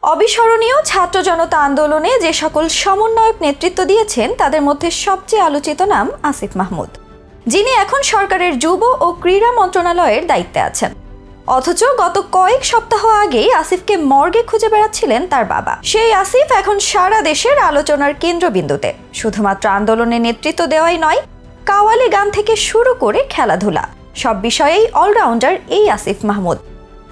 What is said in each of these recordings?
অবিস্মরণীয় ছাত্র জনতা আন্দোলনে যে সকল সমন্বয়ক নেতৃত্ব দিয়েছেন তাদের মধ্যে সবচেয়ে আলোচিত নাম আসিফ মাহমুদ, যিনি এখন সরকারের যুব ও ক্রীড়া মন্ত্রণালয়ের দায়িত্বে আছেন। অথচ গত কয়েক সপ্তাহ আগেই আসিফকে মর্গে খুঁজে বেড়াচ্ছিলেন তার বাবা। সেই আসিফ এখন সারা দেশের আলোচনার কেন্দ্রবিন্দুতে। শুধুমাত্র আন্দোলনে নেতৃত্ব দেওয়াই নয়, কাওয়ালি গান থেকে শুরু করে খেলাধুলা সব বিষয়েই অলরাউন্ডার এই আসিফ মাহমুদ।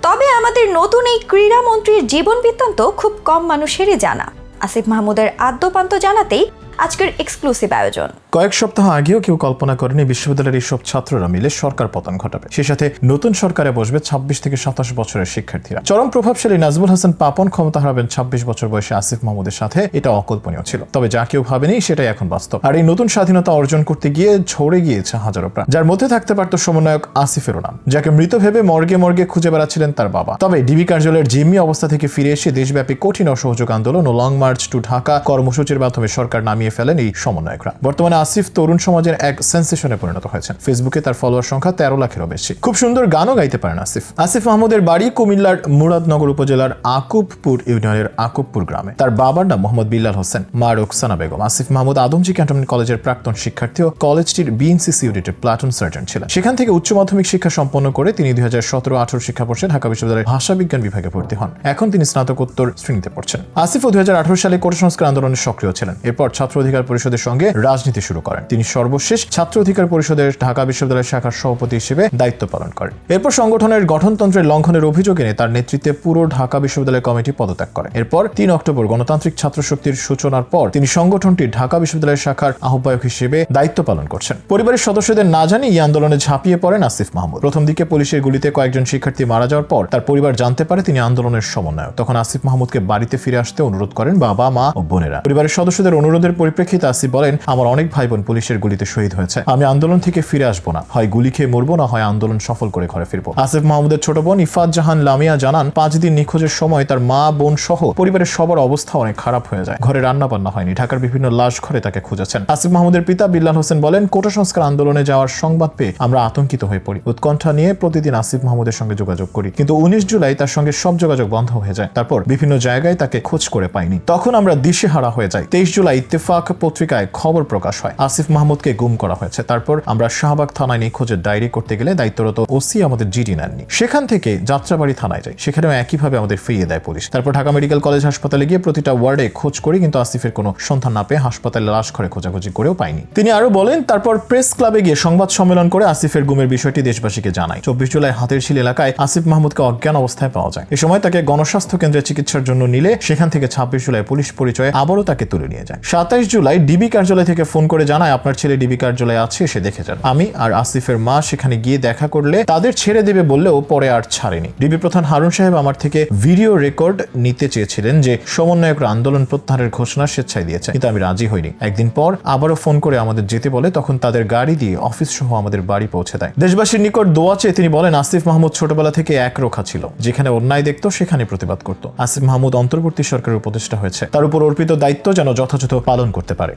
তবে আমাদের নতুন এই ক্রীড়ামন্ত্রীর জীবন বৃত্তান্ত খুব কম মানুষেরই জানা। আসিফ মাহমুদের আদ্যপান্ত জানাতেই আজকের এক্সক্লুসিভ আয়োজন। কয়েক সপ্তাহ আগেও কেউ কল্পনা করেনি বিশ্ববিদ্যালয়ের এই সব ছাত্ররা মিলে সরকার পতন ঘটাবে। সে সাথে নতুন সরকারে বসবে 26 থেকে 27 বছরের শিক্ষার্থীরা। চরম প্রভাবশালী নাজমুল হাসান পাপন ক্ষমতা হারাবেন 26 বছর বয়সে আসিফ মাহমুদের সাথে। এটা অকল্পনীয় ছিল, তবে যা কেউ ভাবেনি সেটাই এখন বাস্তব। আর এই নতুন স্বাধীনতা অর্জন করতে গিয়ে ঝরে গিয়েছে হাজারো প্রাণ, যার মধ্যে থাকতে পারত সমন্বয়ক আসিফেরও নাম, যাকে মৃত ভেবে মর্গে মর্গে খুঁজে বেড়াচ্ছিলেন তার বাবা। তবে ডিবি কার্যালয়ের জিম্মি অবস্থা থেকে ফিরে এসে দেশব্যাপী কঠিন অসহযোগ আন্দোলন ও লং মার্চ টু ঢাকা কর্মসূচির মাধ্যমে সরকার নামিয়ে ফেলেন এই সমন্বয়করা। বর্তমানে আসিফ তরুণ সমাজের এক সেন্সেশনে পরিণত হয়েছেন। ফেসবুকে তার ফলোয়ার সংখ্যা 13 লাখেরও বেশি। খুব সুন্দর গানও গাইতে পারেন আসিফ। আসিফ মাহমুদের বাড়ি কুমিল্লার মুরাদনগর উপজেলার আকুবপুর ইউনিয়নের আকুবপুর গ্রামে। তার বাবার নাম মোহাম্মদ বিল্লাল হোসেন, মা রোকসানা বেগম। আসিফ মাহমুদ আদমজী ক্যান্টনমেন্ট কলেজের প্রাক্তন শিক্ষার্থী ও কলেজটির বিএনসিসি ইউনিটের প্লাটুন সার্জন ছিলেন। সেখান থেকে উচ্চ মাধ্যমিক শিক্ষা সম্পন্ন করে তিনি 2017-18 শিক্ষাবর্ষে ঢাকা বিশ্ববিদ্যালয়ের ভাষা বিজ্ঞান বিভাগে ভর্তি হন। এখন তিনি স্নাতকোত্তর শ্রেণীতে পড়ছেন। আসিফ 2018 সালে কোটা সংস্কার আন্দোলনে সক্রিয় ছিলেন। এরপর ছাত্র অধিকার পরিষদের সঙ্গে রাজনীতি শুরু করেন। তিনি সর্বশেষ ছাত্র অধিকার পরিষদের ঢাকা বিশ্ববিদ্যালয়ের শাখার সভাপতি হিসেবে দায়িত্ব পালন করেন। এরপর সংগঠনের গঠনতন্ত্রের লঙ্ঘনের অভিযোগ এনে তার নেতৃত্বে পুরো ঢাকা বিশ্ববিদ্যালয় কমিটি পদত্যাগ করে। এরপর 3 অক্টোবর গণতান্ত্রিক ছাত্র শক্তির সূচনার পর তিনি সংগঠনটির ঢাকা বিশ্ববিদ্যালয়ের শাখার আহ্বায়ক হিসেবে দায়িত্ব পালন করছেন। পরিবারের সদস্যদের না জানিয়ে এই আন্দোলনে ঝাঁপিয়ে পড়েন আসিফ মাহমুদ। প্রথম দিকে পুলিশের গুলিতে কয়েকজন শিক্ষার্থী মারা যাওয়ার পর তার পরিবার জানতে পারে তিনি আন্দোলনের সমন্বয়ক। তখন আসিফ মাহমুদকে বাড়িতে ফিরে আসতে অনুরোধ করেন বাবা, মা ও বোনেরা। পরিবারের সদস্যদের অনুরোধের পরিপ্রেক্ষিতে আসিফ বলেন, আমার অনেক ভাই বোন পুলিশের গুলিতে শহীদ হয়েছে। আমি আন্দোলন থেকে ফিরে আসবো না, হয় গুলি খেয়ে মরবো, না হয় আন্দোলন সফল করে ঘরে ফিরবো। আসিফ মাহমুদের ছোট বোন ইফাত জাহান লামিয়া জানান, 5 দিন নিখোঁজের সময় তার মা, বোন সহ পরিবারের সবার অবস্থা অনেক খারাপ হয়ে যায়। ঘরে রান্না বান্না হয়নি, ঢাকার বিভিন্ন লাশ ঘরে তাকে খুঁজেছেন। আসিফ মাহমুদের পিতা বিল্লাল হোসেন বলেন, কোটা সংস্কার আন্দোলনে যাওয়ার সংবাদ পেয়ে আমরা আতঙ্কিত হয়ে পড়ি। উৎকণ্ঠা নিয়ে প্রতিদিন আসিফ মাহমুদের সঙ্গে যোগাযোগ করি, কিন্তু 19 জুলাই তার সঙ্গে সব যোগাযোগ বন্ধ হয়ে যায়। তারপর বিভিন্ন জায়গায় তাকে খোঁজ করে পাইনি। তখন আমরা দিশেহারা হয়ে যাই। 23 জুলাই ইত্তেফাক পত্রিকায় খবর প্রকাশ হয় আসিফ মাহমুদকে গুম করা হয়েছে। তারপর আমরা শাহবাগ থানায় নিখোঁজের ডায়েরি করতে গেলে দায়িত্বরত ওসি আমাদের জিডি নেননি। সেখান থেকে যাত্রাবাড়ি থানায় যাই, সেখানেও একইভাবে আমাদের ফিরিয়ে দেয় পুলিশ। তারপর ঢাকা মেডিকেল কলেজ হাসপাতালে গিয়ে প্রতিটা ওয়ার্ডে খোঁজ করি, কিন্তু আসিফের কোনো সন্ধান না পেয়ে হাসপাতালে লাশ ঘরে খোঁজাখুঁজি করেও পাইনি। তিনি আরো বলেন, তারপর প্রেস ক্লাবে গিয়ে সংবাদ সম্মেলন করে আসিফের গুমের বিষয়টি দেশবাসীকে জানাই। 24 জুলাই হাতেরশিল এলাকায় আসিফ মাহমুদকে অজ্ঞান অবস্থায় পাওয়া যায়। এ সময় তাকে গণস্বাস্থ্য কেন্দ্রে চিকিৎসার জন্য নিলে সেখান থেকে 26 জুলাই পুলিশ পরিচয়ে আবারও তাকে তুলে নিয়ে যায়। 27 জুলাই ডিবি কার্যালয় থেকে ফোন করে জানায়, আপনার ছেলে ডিবি কার্যালয়ে আছে, এসে দেখে যান। আমি আর আসিফের মা সেখানে গিয়ে দেখা করলে তাদের ছেড়ে দেবে বললেও পরে আর ছাড়েনি। ডিবি প্রধান হারুন সাহেব আমার থেকে ভিডিও রেকর্ড নিতে চেয়েছিলেন যে সমন্বয়করা আন্দোলন প্রত্যাহারের ঘোষণা স্বেচ্ছায় দিয়েছে, কিন্তু আমি রাজি হইনি। একদিন পর আবারও ফোন করে আমাদের যেতে বলে, তখন তাদের গাড়ি দিয়ে অফিস সহ আমাদের বাড়ি পৌঁছে দেয়। দেশবাসীর নিকট দোয়া চেয়ে তিনি বলেন, আসিফ মাহমুদ ছোটবেলা থেকে একরোখা ছিল, যেখানে অন্যায় দেখতো সেখানে প্রতিবাদ করত। আসিফ মাহমুদ অন্তর্বর্তী সরকারের উপদেষ্টা হয়েছে, তার উপর অর্পিত দায়িত্ব যেন যথাযথ পালন করতে পারে।